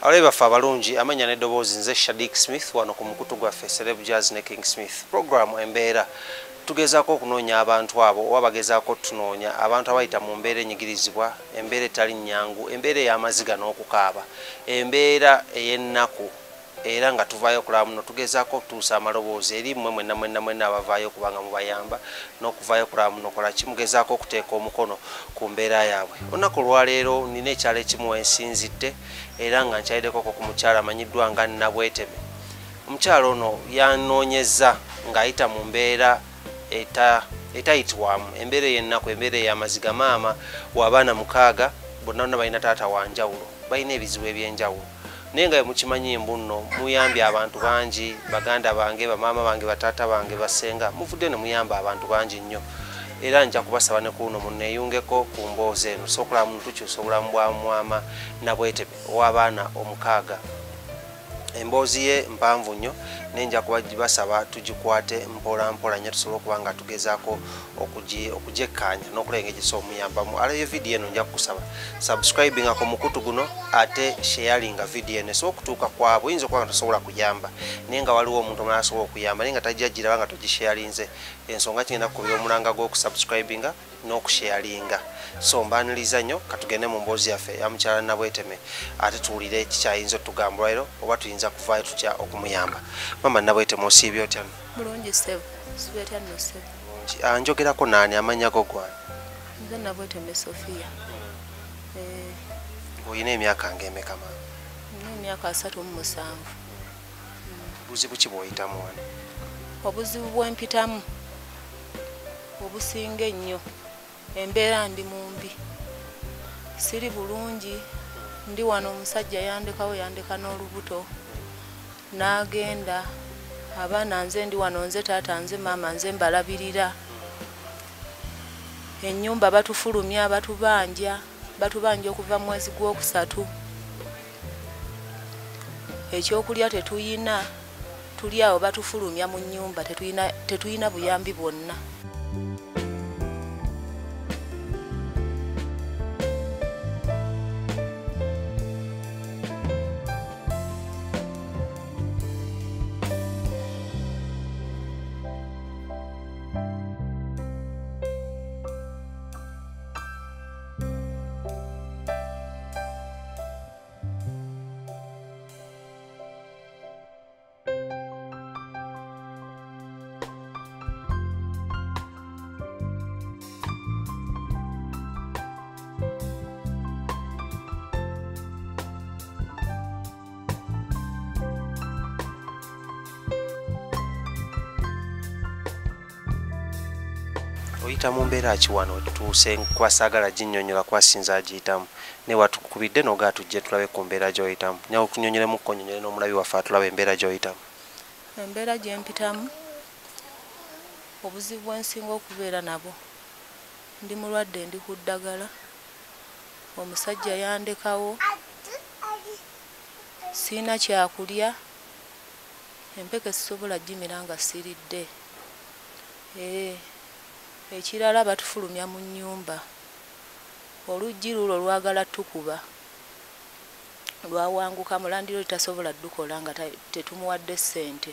Aleba fa balungi amanya n'eddoboozi nze Shadik Smith wano ku mukutu gwaffe Celeb Jazz ne King Smith program embeera tugezaako okunoonya abantu abo oba bagezaako tunoonya abantu abayita mu mbeera enyigirizibwa embeera etali nnyangu embeera ey'amaziga n'okukaaba embeera ey'ennaku era nga tuvaayo kulaba muno tugezaako okutuusa amaloboozi eri mmwe mwenna abavaayo kubanga mubayamba n'okuvaayo kulaba muno kola kimugezaako okuteeka omukono ku mbeera yaabwe. Olunaku olwaleero nina ekyalo ekimu ensinzidde era nga nkyayiddeko ku mukyala amanyiddwa nga Nabweteme. Omukyala ono yanoonyezza ng'ayita mu mbeera etayitibwamu embeera ey'ennaku embeera ey'amaziga maama w'abaana 6 bonna balina taata wa njawulo balina ebizibu eby'enjawulo naye nga mukimanyi mbu nno muyambye abantu bangi baganda bange bamaama bange bataata bange basenga muvudde ne muyamba abantu bangi nnyo era nja kubasaba ne kuno munneeyungeko ku mboozi eno sokulaba muntu tukyusa obulamu bwa mwama Nabweteme ow'abaana 6 emboozi ye mpanvu nnyo naye nja kubasaba tugikwate mpola mpola nnyo tusobole okuba nga tugezaako okugyekkanya n'okulaba engeri omuyambamu. Alabye vidiyo eno nja kukusaba subscribinga ku mukutu guno ate sharinga vidiyo eno esobola okutuuka kwabo oyinza okuba nga tosobola kuyamba naye nga waliwo omuntu omulala asobola okuyamba naye nga tajja giraba nga togisharinze ensonga kigenda kukubira omulanga gw'okusubscribinga n'okusharinga. So mbaniriza nnyo katugende mu mboozi yaffe ya mukyala Nabweteme ate tuwulire kikyayinza otugamba olwairo oba tuyinza kuvaayo tutya okumuyamba. Mama Nabweteme osiibye otya? Bulungi ssebo, siibye otya nno ssebo? Njogerako naani amanya go gwani? Nze Nabweteme Sofia. Oyina emyaka ng'emeka mama? Nina emyaka 37. Buzibu ki bw'oyitamu wano? Obuzibu bw'empitamu obusinga ennyo embeera ndi mumbi siri bulungi ndi wano omusajja yandeka n'olubuto n'agenda abaana nze ndi wano nze taata nze maama nze mbalabirira ennyumba batufulumya batubanja okuva mu mwezi gw'okusatu ekyokulya tetuyina tuli awo batufulumya mu nnyumba tetuyina buyambi bwonna. Oyita mu mbeera ki wano tuuse kwasaagala ginnyonnyola kwasinza agiyitamu ne watukubidde n'ogaa tujje tulabe ku mbeera gy'oyitamu nyawo kunyonyolemukko nnyonyole n'omulabi waffe atulabe embeera gy'oyitamu. Embeera gye mpitamu obuzibu bwensinga okubeera nabo ndi mulwadde ndi ku ddagala omusajja yandekawo siina kyakulya empeke sisobola gimira nga silidde ekirala batufulumya mu nnyumba oluggi lulo lwagala tukuba lwawanguka Landlord tasobola dukola nga tetumuwadde ssente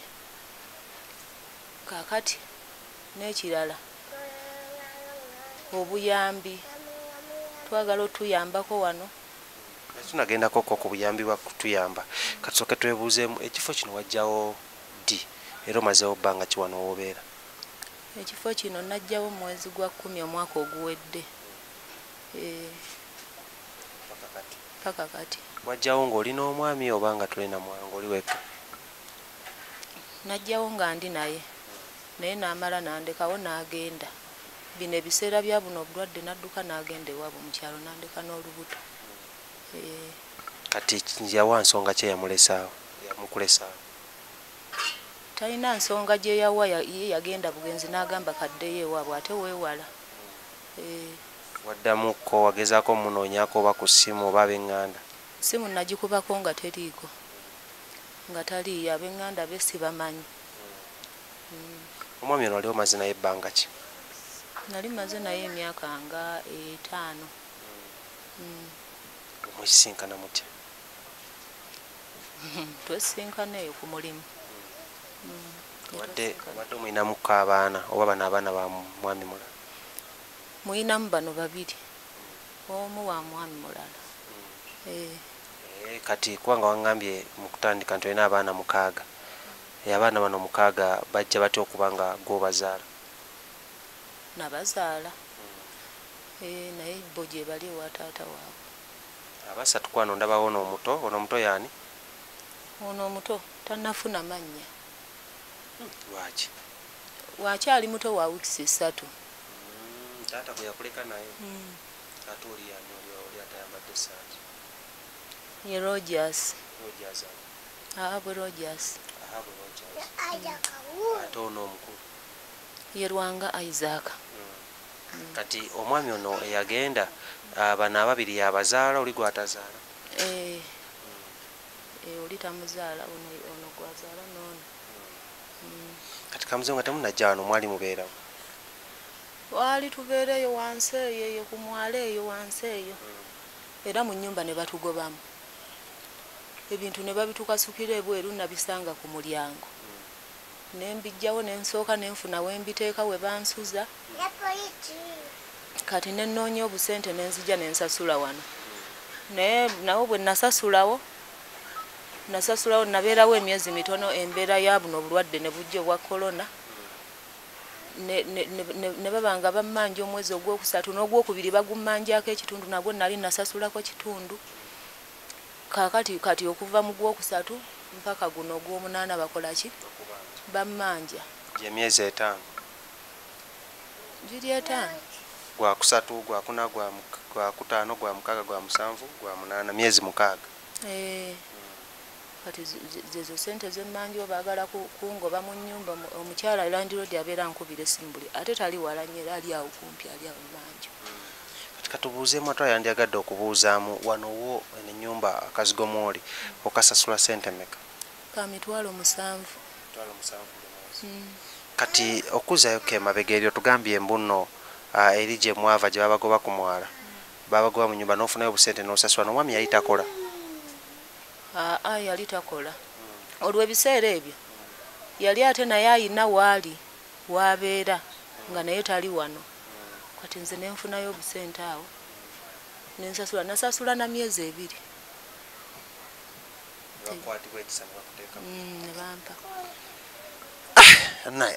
kakati n'ekirala obuyambi twagala otuyambako wano tunagendako ku buyambi bwa kutuyamba katusooke twebuuzeemu ekifo kino wajjawo ddi era omazeewo bbanga ki wano w'obeera? Ekifo kino najjawo mwezi gwa 10 omwaka oguwedde paka kati. Wajjawo ng'olina omwami oba nga tulina mwangu oli wekka? Najjawo nga ndi naye n'amala n'andekawo n'agenda bino ebiseera bya buno obulwadde n'adduka n'agenda ewaabwe mu kyalo n'andeka n'olubuto. Kati yawa nsonga ki eyamulesaawo yamukulesaawo? Talina nsonga gye yawa ye yagenda bugenzi n'agamba kaddeyo ewaabwe ate weewala. Waddamuko wagezaako munoonyaako oba ku ssimu oba ab'eŋŋanda? Simu nagikubako nga teriiko nga taliiyo ab'eŋŋanda be sibamanyi. Omwami ono ali omaze naye ebbanga ki? Nali maze naye emyaka nga 5. Mwekisinkana mutya? Twesinkana eyo ku mulimu. Wadde muyinamuko abaana oba bano abaana ba mwami mulala? Muyinamu bano babiri, omu wa mwami mulala. Kati kubanga wangambye mu kutandika nti olina abaana 6, abaana bano 6 bajja batya okuba nga gwobazaala? Nabazaala naye bo gye bali ewa taata waabwe. Abasatu kwano ndabawo omuto. Ono omuto yaani? Ono omuto tannafuna mannya. Lwaki? Wakyali muto wa wiikisi 3. Taata bwe yakuleka naye? Ate oli yaani oli atayambadde essaati? Ye Rogers. Rogers? Bwe Rogers. Bwe Rogers. Ate ono omukulu? Ye Lwanga Isaac. Kati omwami ono eyagenda bano ababiri yabazaala, oli gwatazaala? Oli tamuzaala, ono gwazaala n'ono. Kati kamuze nga temunajja wano mwali mubeerawo? Wali tubeereyo wansi eyo ku mwalo eyo wansi eyo. Era mu nnyumba ne batugobamu. Ebintu ne babitukasukira ebweru nabisanga ku mulyango. Nembijjawo nensooka nenfuna we mbiteeka we bansuza. Kati nenoonya obusente nenzija nensasula wano. Naye nawo bwe nasasulawo nabeerawo emyezi mitono, embeera ya buno obulwadde ne bujja obwa korona. Ne babanga bammanja omwezi ogwokusatu n'ogwokubiri bagummanjako ekitundu, nagwo nali nasasulako kitundu. Kati okuva mu gwokusatu mpaka guno ogw'omunaana bakola ki? Bammanja. Emyezi 5? Giri 5. Gwa kusatu, gwa kuna, gwa kutaano, gwa mukaga, gwa musanvu, gwa munaana, myezi 6. Kati zezo sente zemmanja baagala kungoba mu nnyumba. Omukyala Landlord abeera nkubira essimu buli, ate tali wala nnyo, era ali awo kumpi, ali awo mmanju. Kati katubuuzeemu ate yandiyagadde okubuuzaamu wano wo ennyumba akazigo mwoli okasasula sente mmeka? Ka mitwalo 7. Kati okuzayo kemabega eryo tugambye embuno eri gye mwava gye babagoba ku mwala, babagoba mu nnyumba n'ofunayo obusente n'osasula, n'omwami yali takola? Yali takola. Olwo ebiseera ebyo yali ate naye ayina waali wabeera nga naye tali wano. Kati nze nenfunayo obusente awo nasasula na myezi 2. Ne bampa.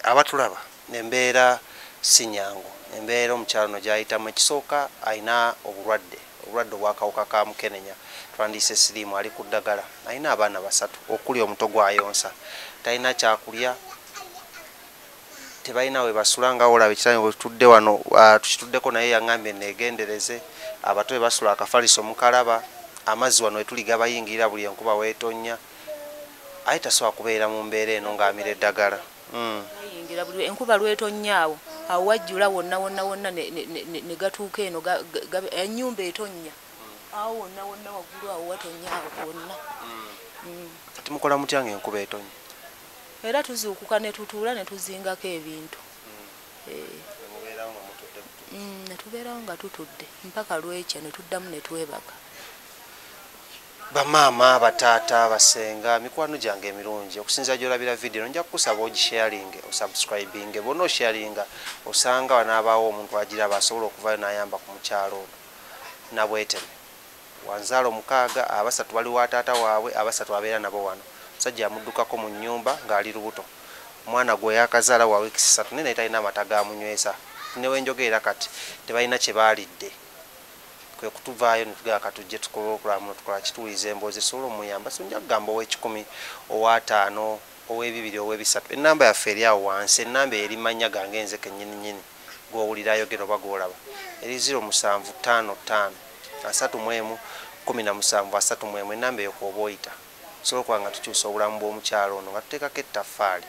Abatulaba nembeera si nyangu, embeera omukyalo no gyayitamu. Ekisooka ayina obulwadde obw'akawuka ka mukenenya, twandiyise Silimu, ali ku ddagala. Ayina abaana 3 okuli omuto gwayonsa, talina kyakulya, tebalina we basula. Nga olaba ekitanye bwe tutudde wano, tukituddeko naye yaŋŋambye neegendereze. Abato be basula akafaliso mukalaba, amazzi wano we tuli gabayingirira buli enkuba weetonnya. Aye tasobola kubeera mu mbeera eno ng'amira eddagala. Bayingira buli enkuba lwetonnyawo, awo wajjula wonna ne gatuuka eno ennyumba etonnya. Awo wonna waggulu awo watonnyawo wonna. Kati mukola mutya ng'enkuba etonnya? Era tuzuukuka ne tutuula ne tuzingako ebintu. Ne tubeerawo nga tutudde mpaka lwekya ne tuddamu ne twebaka. Bamaama, bataata, basenga, mikwano gyange emirungi, okusinza gy'olabira video nja kukusaba ogisharinge, osubscribinge. Bonna osharinga osanga wanaabaawo omuntu agiraba asobola okuvayo n'ayamba ku mukyalo ono. Nabweteme wanzaala 6, abasatu bali wa taata waabwe, abasatu abeera nabo wano. Musajja amuddukako mu nnyumba ng'ali lubuto. Omwana gwe yakazaala wa wiikisi 3 naye talina amata gaamunywesa. Newenjogeera kati tebalina kye baalidde. Kwe kutuvaayo ne tugamba katujje tukole okulamu tukola kituuliza emboozi esobola omuyamba. So nja kugamba ow'ekikumi, owa5, ow'ebibiri, ow'ebisatu. Ennamba yaffe eri awo wansi, ennamba eri mannya gange nze kennyini gw'owulira ayogera oba gw'olaba. Eri 0755 31 17 31. Ennamba eyo kw'oba oyita sobola okuba nga tukyusa obulamu bw'omukyalo ono nga tuteekako ettaffaali,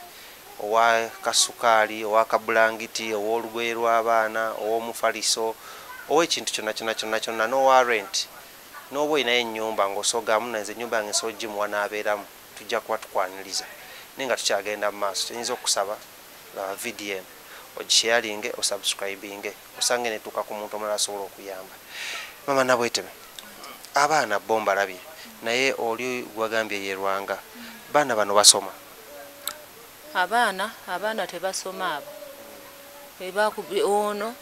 owa kasukaali, owa kabulangiti, ow'olugoye lw'abaana, ow'omufaliso, ow'ekintu kyonna n'owa rent. N'oba olinayo ennyumba ng'osoogamu nanze ennyumba yange nsobola gimuwa n'abeeramu, tujja kuba tukwaniriza. Naye nga tukyagenda mu maaso, tuyinza okusaba video eno ogisharinge, osubscribinge, osange netuuka ku muntu omulala asobola okuyamba. Mama Nabweteme, abaana bo mbalabye naye oli gwagambye ye Lwanga baana bano basoma abaana tebasoma abo ono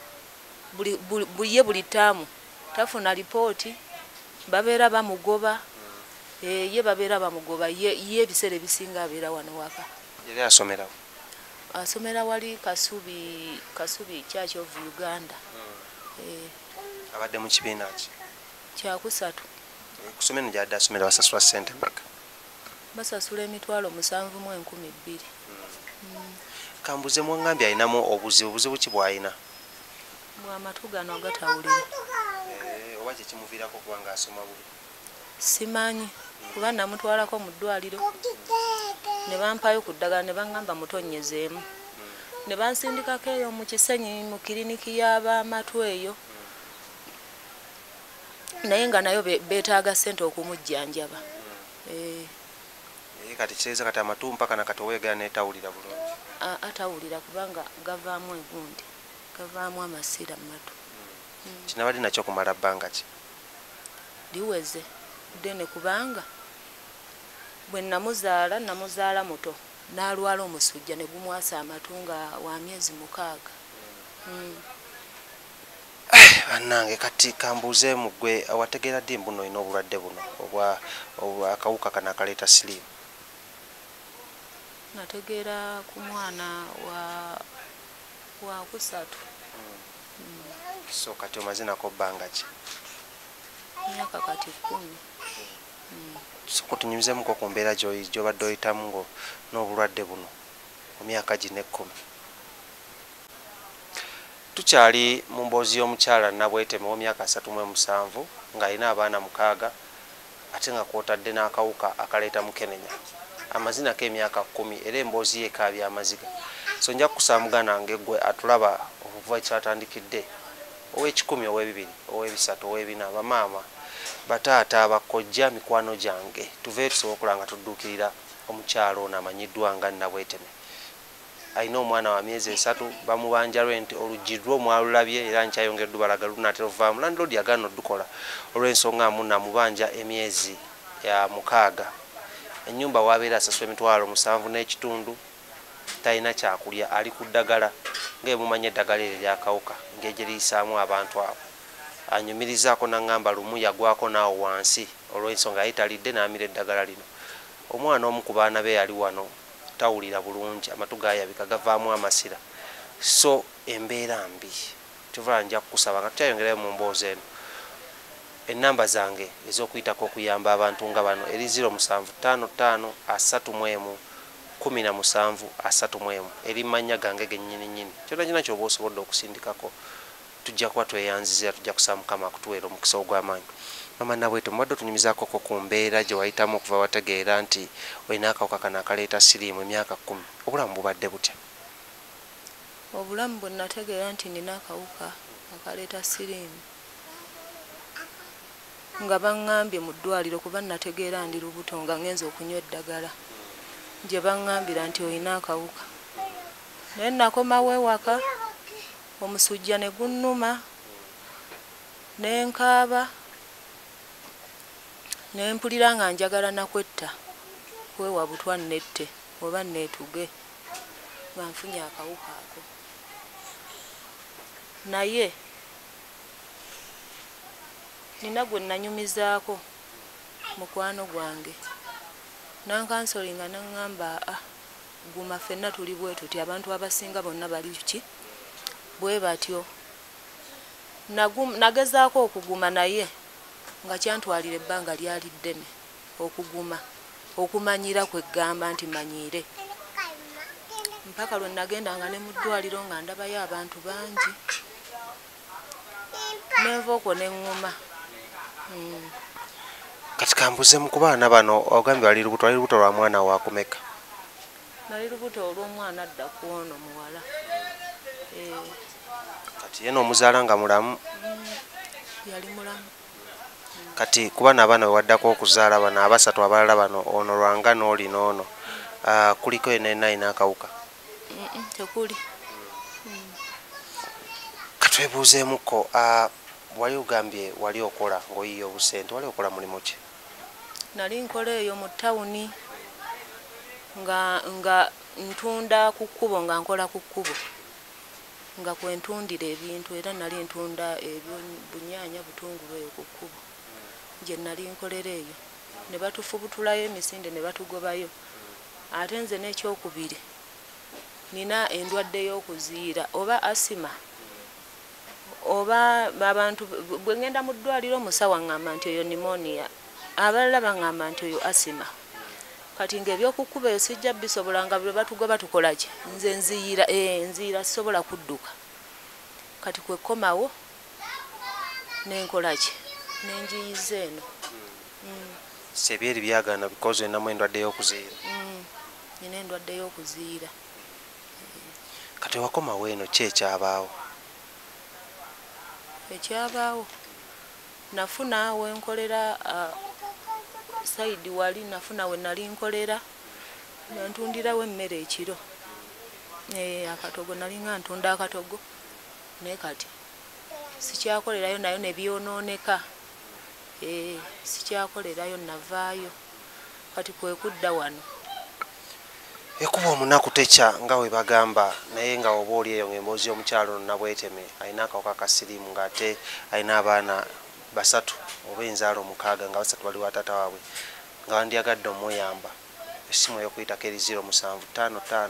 buli ttaamu tafuna lipooti babeera bamugoba ye babeera bamugoba ye ebiseera ebisinga abeera wano waka yali asomerawo asomera wali Kasubi Church of Uganda abadde mu kibiina ki kyakusatu kusomera gyadde asomera basasula ssente mmeka basasula emitwalo 7,200 kambuze mwangambye alinamu obuzibu ki bw'alina bw'amatu gano agatawulira oba kyekimuviirako kubanga asoma buli simanyi kuba namutwalako mu ddwaliro ne bampayo ku ddagala ne baŋŋamba mutonyezeemu ne bansindikako eyo mu Kisenyi mu kiriniki y'abamatu eyo naye nga nayo beetaaga ssente okumujjanjaba kati kitegeeza kati amatu mpaka nakati oweegera netawulira bulungi atawulira kubanga gavaamu engundi gavaamu amasira mu matu kinabadde nakyo kumala bbanga ki liweze ddene kubanga bwe namuzaala muto n'alwala omusujja ne gumwasa amatu nga wa myezi 6 bannange kati kambuuzeemu ggwe awategeera ddi mbuno olina obulwadde buno obwa akawuka kano akaleeta siliimu nategeera ku mwana wa kusatu so kati omaze nako bbanga ki myaka kati 10 soko tunyumizeemuko ku mbeera gy'obadde oyitamu ngo n'obulwadde buno mu myaka gino 10 tukyali mu mboozi y'omukyala Nabweteme w'emyaka 37 ng'alina abaana 6 ate nga kwotadde n'akawuka akaleeta mukenenya amazina k'emyaka 10 era emboozi yeekaabya amaziga so nja kukusaamugana ng'eggwe atulaba okuva ekyatandikidde ow'ekikumi ow'ebibiri ow'ebisatu ow'ebina bamaama bataata bakojja mikwano gyange tuve tusobola okulaba nga tudduukirira omukyalo ono amanyiddwa nga Nabweteme alina omwana wa myezi 3 bamubanja rent oluggi lwo mwalulabye era nkyayongeddwa balaga lunaatera ovaamu Landlord yagaana oddukola olw'ensonga amubanja emyezi ya 6 ennyumba wabeera asasula emitwalo 7.5 talina kyakulya ali ku ddagala ng'emumanya eddagala eryo eryakawuka ng'egye liyisaamu abantu abo anyumirizaako n'aŋŋamba lumu yagwako naawo wansi olw'ensonga yali talidde n'amira eddagala lino omwana omu ku baana be yali wano tawulira bulungi amatu gaayabika gavaamu amasira so embeera mbi tuvala nja kukusaba nga tukyayongerayo mu mboozi eno ennamba zange ez'okuyitako okuyamba abantu nga bano eri 0755111731 eri mannya gange gennyininyini kyonna kyonna ky'oba osobodde okusindikako tujja kuba tweyanzizira tujja kusaba Mukama akutuweera omukisa ogw'amaanyi mama Nabweteme mubadde otunyumizaako ku mbeera gye wayitamu okuva wategeera nti olina akawuka kano akaleeta siriimu emyaka 10 obulamu bubadde butya obulamu bwe nategeera nti nina akawuka akaleeta siriimu nga baŋŋambye mu ddwaliro kuba nategeera ndi lubuto nga ngenza okunywa eddagala gye baŋŋambira nti olina akawuka naye nakomawo ewaka omusujja ne gunnuma nenkaaba nempulira nga njagala nakwetta kwewa butwa nnette oba neetuge nga nfunye akawuka ako naye nina gwe nanyumizaako mukwano gwange nankansolinga naŋŋamba guma ffenna tuli bwe tuti abantu abasinga bonna bali ki bwe batyo nagezaako okuguma naye nga kyantwalira ebbanga lyali ddene okuguma okumanyira kweggamba nti manyiire mpaka lwe nagendanga ne mu ddwaliro nga ndabayo abantu bangi nenva okwo neŋŋuma kati kambuzeemu ku baana bano ogambye wali lubuto lwa mwana wakumeka nali lubuto olw'omwana adda ku ono muwala kati ye n'omuzaala nga mulamu yali mulamu kati kuba n'abaana be waddako okuzaala bano abasatu abalala bano ono Lwanga n'oli n'ono kuliko yenna alina akawuka tekuli katwebuuzeemuko wali ogambye wali okola ng'oyiye obusente wali okola mulimu ki nali nkola eyo mu tawuni nga ntunda ku kkubo nga nkola ku kkubo nga kwentundira ebintu era nali ntunda ebyo bunyaanya butungulu eyo ku kkubo gye nali nkolera eyo ne batufubutulayo emisinde ne batugobayo ate nze n'ekyokubiri nina endwadde y'okuziira oba asima oba abantu bwe ngenda mu ddwaliro omusawo aŋŋamba nti eyo pneumonia abalala baŋŋamba nti oyo asima kati ng'ebyokukkuba eyo sijja bisobola nga bwe batugoba tukola ki nze nziira sisobola kudduka kati kwe kkomawo n'enkola ki n'enjiyiza eno sebyeri byagana because enamu endwadde y'okuziira nina endwadde y'okuziira kati wakomawo eno ki ekyabaawo ekyabaawo nafuna wenkolera saidi wali nafuna we nali nkolera ntundirawo emmere ekiro akatogo nali nga ntunda akatogo naye kati sikyakolerayo nayo ne byonooneka sikyakolerayo navaayo kati kwe kudda wano ekuba omunaku tekya nga we bagamba naye nga oba oli eyo ng'emboozi y'omukyalo nabweteme alina akawuka ka siriimu ng'ate alina abaana 3 oba enzaalo 6 nga 3 bali wa taata waabwe nga wandyagadde omuyamba essimu ey'okuyitako eri 0755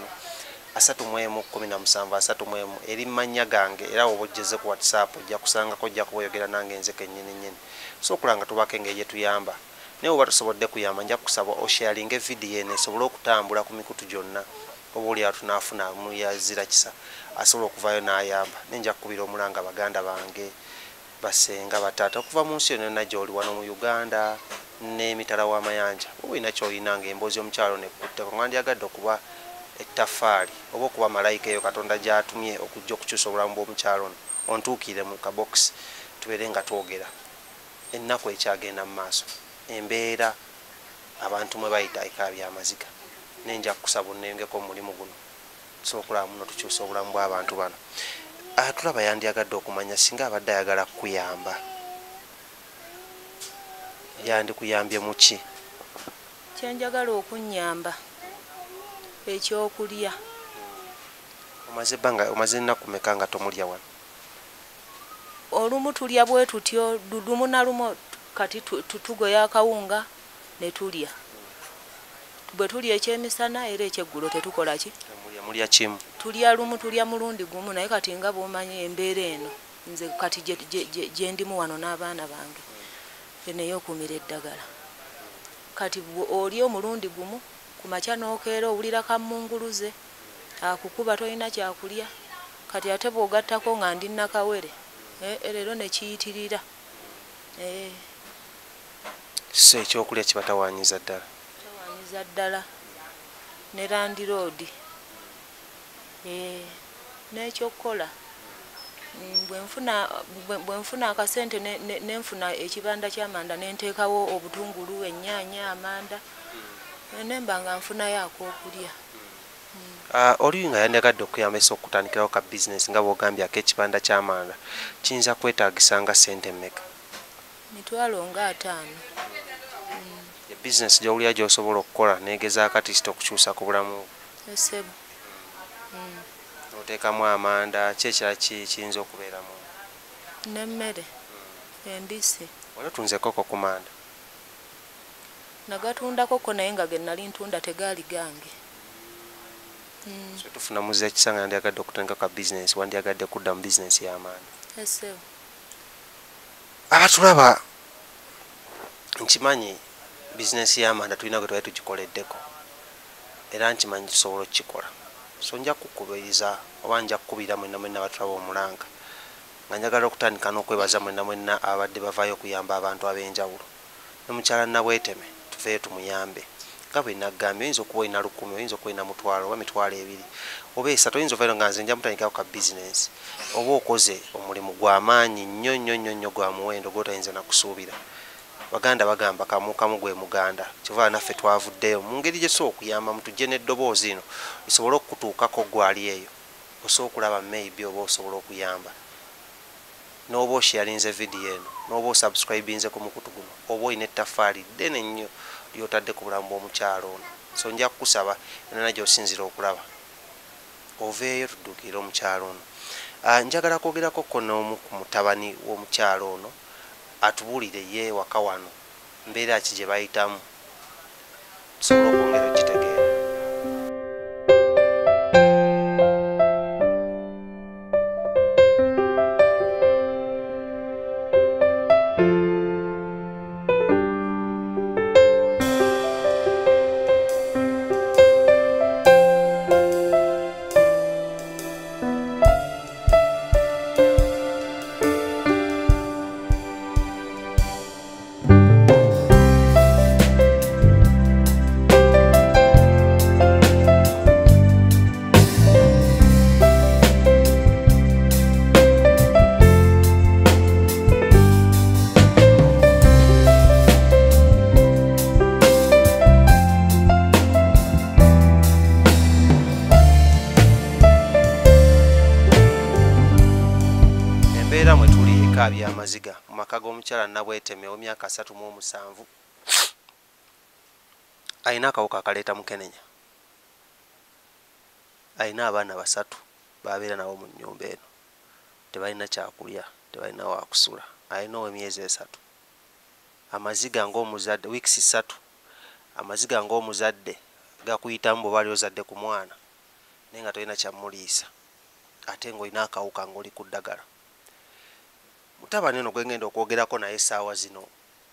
3117 eri mannya gange era oba ojjeze ku WhatsApp ojja kusangako ojja kuboyogera nange nze kennyini nnyini so okulanga tubako engeri gye tuyamba naye oba tusobodde kuyamba nja kusaba osharinga evidiyo eno esobole okutambula ku mikutu gyonna oba oli atunaafuna muyazira kisa asobola okuvaayo n'ayamba nenja kukubira omulanga baganda bange basenga bataata okuva mu nsi yonna gy'oli wano mu Uganda n'emitala w'amayanja oba olina ky'olina ng'emboozi y'omukyalo nekutteko nga ndyagadde okuba ettaffaali oba okuba malayika eyo Katonda gy'atumye okujja okukyusa obulamu bw'omukyalo ono ontuukire mu kabokisi tubeere nga twogera ennaku ekyagenda mu maaso embeera abantu mwe bayita ekaabya amaziga nenja kusaba onnengeko omulimu guno tusobola okulaba muno tukyusa obulamu bw'abantu bano tulaba yandyagadde okumanya singa abadde ayagala kukuyamba yandikuyambye mu ki kyenjagala okunnyamba ekyokulya omaze ennaku meka nga tomulya wano olumu tulya bwe tutyo lumu na lumu kati tugoya akawunga ne tulya bwe tulya ekyemisana era ekyeggulo tetukola ki mulya kimu tulya lumu tulya mulundi gumu naye kati nga bw'omanyi embeera eno nze kati gye ndimu wano n'abaana bange naye okumira eddagala kati oli omulundi gumu ku makya n'okeera owulira kammunguluze akukuba tolina kyakulya kati ate bw'ogattako nga ndi nakawere leero ne kiyitirira so ekyokulya kibatawaanyiza ddala ne Landlord n'ekyokukola bwe nfuna akasente nenfuna ekibanda ky'amanda nenteekawo obutungulu ennyaanya amanda nemba nga nfunayo ak'okulya oli nga yandyagadde okuyamba esa okutandikirawo ka bizinesi nga bw'ogambye ak'ekibanda ky'amanda kiyinza kwetaagisa nga ssente mmeka $50,000 bizinesi gy'owulira gy'osobola okukola neegezaako atisita okukyusa ku bulamu esebo oteekamu amanda kyekira kiyinza okubeeramu n'emmere embisi wali otunze koko ku manda nagatundakoko naye nga ge nali ntunda tegaali gange so tufuna muze ekisa nga yandyagadde okutandika ka bizinesi wandyagadde kudda mu bizinesi y'amanda esebo abatulaba nkimanyi bizinesi y'amanda tulina gwe twali tugikoleddeko era nkimanyi tusobola okukikola so nja kukubiriza oba nja kukubira mwenna batulaba omulanga nga njagala okutandika n'okwebaza mwenna abadde bavaayo okuyamba abantu ab'enjawulo ne mukyala nabweteme tuveeyo tumuyambe nga bwe naggambye oyinza okuba olina 10 oyinza okuba olina 1,000 oba 2,000 oba 3 oyinza ovayo nga nze nja mutandikako ka bizinesi oba okoze omulimu gw'amaanyi nnyo gwa muwendo gw'otayinza nakusuubira baganda bagamba kamu gwe muganda kyova naffe twavuddeyo mu ngeri gye tusobola okuyamba mutujje n'eddoboozi ino lisobole okutuukako gwali eyo osobola okulaba maybe oba osobola okuyamba n'oba osharinze vidiyo eno n'oba osubscribinze ku mukutu guno oba olina ettaffaali ddene nnyo lyotadde ku bulamu bw'omukyalo ono. So nja kukusaba enana gy'osinzira okulaba oveeyo tudduukire omukyalo ono. Njagala kwogerako ko n'omu ku mutabani w'omukyalo ono atubuulire ye waka wano mbeera ki gye bayitamu tusobole okwongera okitegeera. Byamaziga mu maka g'omukyala Nabweteme w'emyaka 37 alina akawuka akaleeta mukenenya. Alina abaana 3 babeera nabo mu nnyumba eno, tebalina kyakulya, tebalina wakusula. Alina ow'emyezi 3, amaziga ng'omuzadde weeks 3, amaziga ng'omuzadde gakuyitamu bwe bali ozadde ku mwana naye nga tolina kyamuliisa ate ng'olina akawuka ng'oli ku ddagala. Mutabani ono gwe ngenda okwogerako naye essaawa zino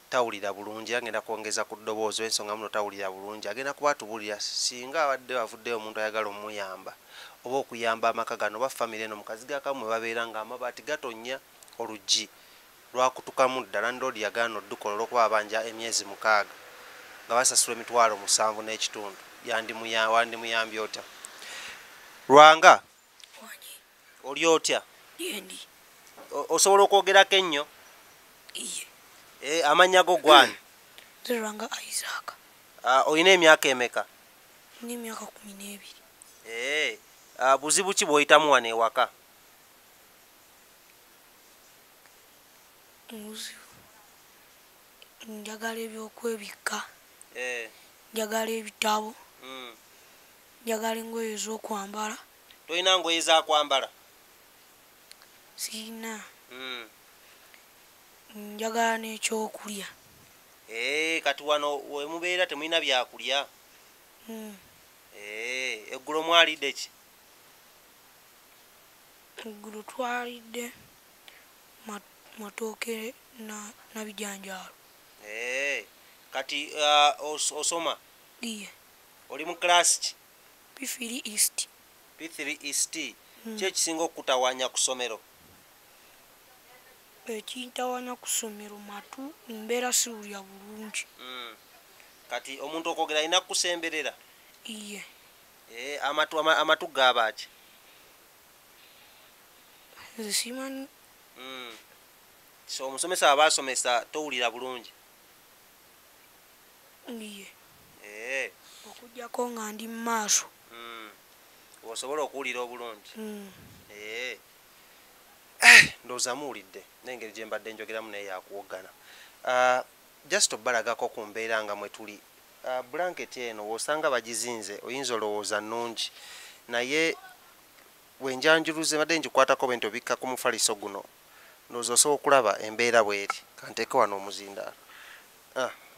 tawulira bulungi, agenda kwongeza ku ddoboozi ensonga muno tawulira bulungi. Agenda kuba atubulira singa abadde avuddeyo omuntu ayagala omuyamba oba okuyamba amaka gano oba famire eno mukaziga kamu mwe babeera ng'amabaati gatonnya oluggi lwakutukamu dda. Landlord yagaana odduka olw'okuba abanja emyezi 6 nga basasula emitwalo 7 n'ekitundu. Wandimuyambye otya? Lwanga oli otya? Osobola okwogerako ennyo? Amannya go gwani? Lwanga Isaac. Olina emyaka emeka? Nina emyaka 12. Buzibu ki bw'oyitamu wano ewaka? Buzibu njagala ebyokwebikka, njagala ebitabo, njagala engoye ez'okwambala. Tolina ngoye za kwambala? Sina. Njagala n'ekyokulya. Kati wano we mubeera temulina byakulya? Eggulo mwalidde ki? Eggulo twalidde matooke na bijanjaalo. Kati osoma? Iye. Oli mu class ki? P3 East. P3 East. Ki ekisinga okutawaanya ku ssomero? Ekintawanya ku ssomero matu mbeera siwulira bulungi. Kati omuntu okwogera alina kukusemberera? Iye. Amatu gaaba ki? Nze simanyi. So omusomesa aba asomesa towulira bulungi? Iye. Okujjako nga ndi mu maaso. Osobola okuwulira obulungi? Ndowooza muwulidde n'engeri gye mbadde njogeramu naye yakuwoggana. Just obalagako ku mbeera nga mwe tuli. Blanket eno w'osanga bagizinze oyinza olowooza nnungi naye bwenjanjuluze badde ngikwatako bwe ntobikka ku mufaliso guno ndowooza osobola okulaba embeera bw'eri. Kanteeke wano omuzindaalo.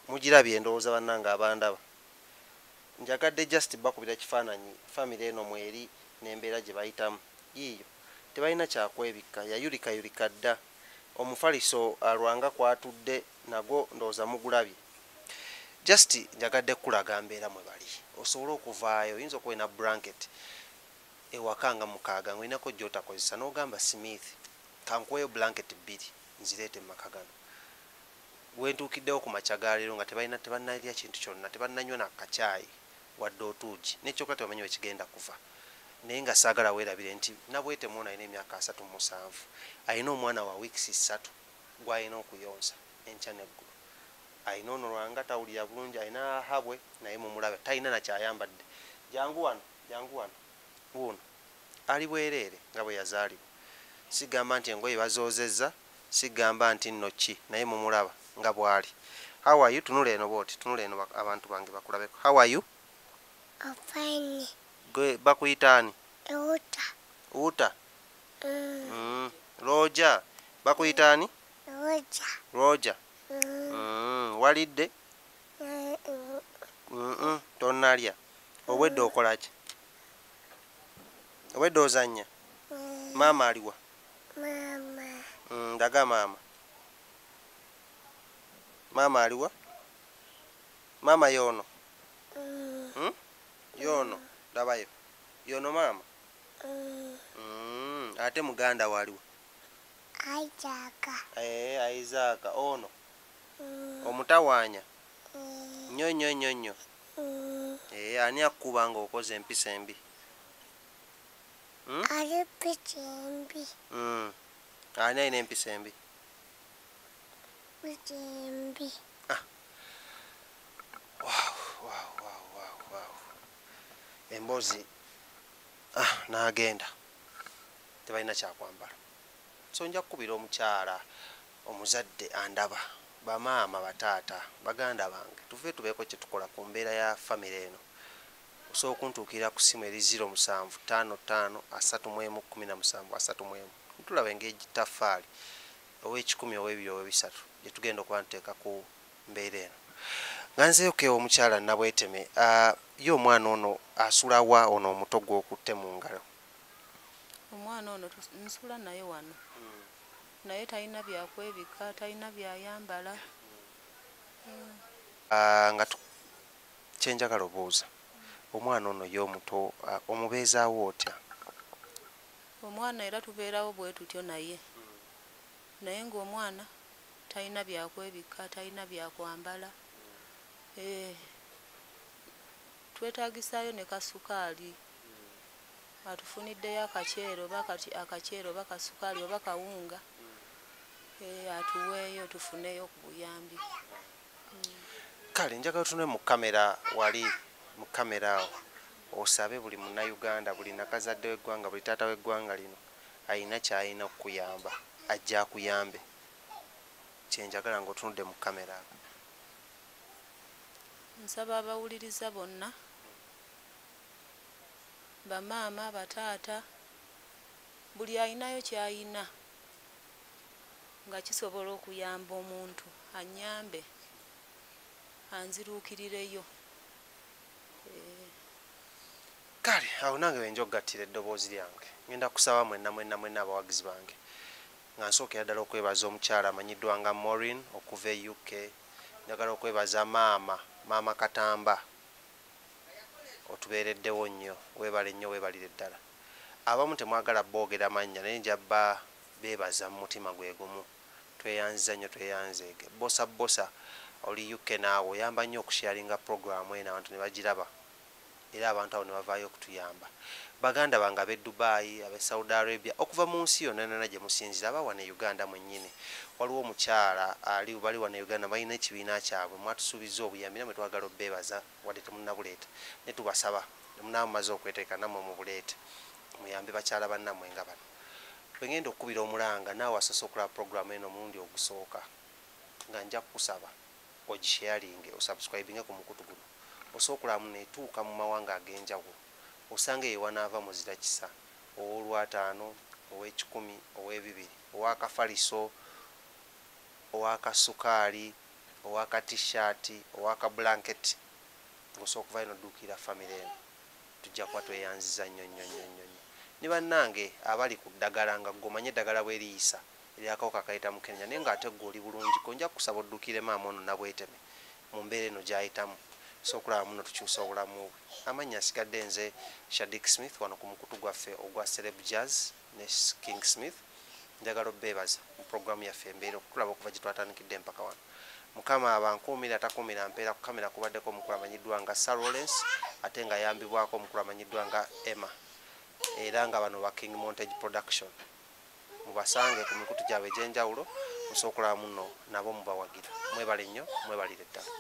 Mugirabye ndowooza bannange abandaba. Njagadde just bakubira kifaananyi famire eno mweri n'embeera gye bayitamu. Yiiyo tebalina kyakwebikka, yayulikayulika dda. Omufaliso Lwanga kwatudde nagwo ndowooza mugulabye. Just njagadde kulaga mbeera mwe bali osobole okuvaayo. Oyinza okuba na blanket ewaka nga 6 ng'olinako gy'otakozesa n'ogamba Smith kankuweyo blanket 2 nzireete mu maka gano. Wentuukiddewo ku makya ga leero nga tebannalya kintu kyonna, tebannanywa nakacaayi wadde otuugi n'ekyokuba tebamanyi we kigenda kuva. Naye nga saagala weerabire nti Nabweteme ono alina emyaka 37 alina omwana wa weeks 3 gw'alina okuyonsa enkya n'eggulu. Alina ono Lwanga tawulira bulungi, alina habwe naye mumulabe talina nakyayambadde. Jangu wano wuno ali bwereere nga bwe yazaalibwa. Sigamba nti engoye bazoozezza, sigamba nti nno ki naye mumulaba nga bw'ali. How are you? Tunula eno boti. Tunula eno abantu bange bakulabeko. How are you? I'm fine. Bakuyita ani? Uta. Uta. Roja. Bakuyita ani? Roja. Roja. Walidde? Tonnalya. Obwedde okola ki? Obwedde ozannya? Maama aliwa? Mama. Ndaga maama. Maama aliwa? Maama yono? Yono. Ndabayo. Yono maama? Ate muganda waliwa? Aizaka. Aizaka. Ono? Omutawaanya? Nnyo. Ani akuba nga okoze empisa embi? Ali pita embi. Ani alina empisa embi? Pita embi. Wow. Embozi n'agenda. Tebalina kyakwambala. So nja kukubira omukyala omuzadde andaba. Bamaama bataata baganda bange tuve tubeeko kye tukola ku mbeera ya famire eno. Osobola okuntuukira ku ssimu eri 0755311731 ntulaba engeri gitaffaali ow'ekikumi ow'ebiri ow'ebisatu gye tugenda okuba ntuteeka ku mbeera eno. Nga nzeeyo omukyala Nabweteme, ye omwana ono asulawa ono omuto gw'okutte mu ngalo? Omwana ono nsula naye wano. Naye talina byakwebika, talina byayambala. Nga kyenjagala obuuza, omwana ono ye omuto omubeezaawo otya? Omwana era tubeerawo bwe tutyo naye. Naye ng'omwana talina byakwebika, talina byakwambala. Twetaagisaayo ne kasukaali. Atufuniddeyo akaceero oba kasukaali oba kawunga. Atuweeyo tufuneyo ku buyambi. Kale njagala tunwe mu kamera wali mu kamera awo osabe buli munnayuganda, buli nakazadde w'eggwanga, buli taata w'eggwanga lino alina ky'alina okukuyamba ajja akuyambe. Kyenjagala ng'otunudde mu kamera awo. Nsaba abawuliriza bonna, bamaama bataata, buli alinayo ky'alina nga kisobola okuyamba omuntu anyambe anziruukirireyo. Kale awo nange wenja okugattira eddoboozi lyange. Ngenda kusaba mwenna abawagizi bange nga nsookera ddala okwebaza omukyala amanyiddwa nga Maureen okuva e UK. Njagala okwebaza maama Katamba, otubeereddewo nnyo, weebale nnyo, weebalire ddala. Abamu temwagala boogera mannya naye njabba beebaza mu mutima gwe gumu. Tweyanziza nnyo, tweyanzeege. Bosa oli UK naawe oyamba nnyo okusharinga programu eno abantu ne bagiraba era abantu abo ne bavaayo okutuyamba. Baganda bange ab'e Dubai, ab'e Saudi Arabia, okuva mu nsi yonna gye musinzira, aba wano e Uganda mwennyini. Waliwo omukyala bali wano e Uganda balina ekibiina kyabwe, mwatusuubiza obuyambi namwe twagala obbeebaza wadde temunnabuleeta. Ne tubasaba munaaba mumaze okweteeka nammwe mubuleete muyambe bakyala bannammwe nga bano. Bwe ngenda okukubira omulanga naawe asoose okulaba programu eno omulundi ogusooka nga nja kukusaba ogisharinge, osubscribinge ku mukutu guno. Osooka neetuuka mu mawanga ag'enjawulo. Osanga eyo wanaava muzira kisa, ow'olwataano, ow'ekikumi, ow'ebibiri, ow'akafaliso, ow'akasukaali, ow'akatishaati, ow'akabulanketi. Ng'osooka okuva eno odduukira famire eno. Tujja kuba tweyanziza nnyo. Ne bannange abali ku ddagala nga gomanye eddagala bwe liyisa eryakawuka kayita mu Kenya naye ng'ate gw'oli bulungiko, nja kusaba oddukire maama ono Nabweteme mu mbeera eno gy'ayitamu. Sokulaba muno tukyusa obulamu bwe. Amannya asigadde nze Shadik Smith wano ku mukutu gwaffe ogwa Celeb Jazz ne King Smith. Njagala obbeebaza mu programu yaffe embeera okutulaba okuva gye twatandikidde mpaka wano. Mukama abankuumira atakuumira mpeera ku kamera kubaddeko omukulu amanyiddwa nga Sir Lawrence ate nga ayambibwako omukulu amanyiddwa nga Emma era nga bano ba King Montage Production. Mubasange ku mikutu gyabwe egy'enjawulo, musooka okulaba muno nabo mubawagira. Mwebale nnyo, mwebalire ddala.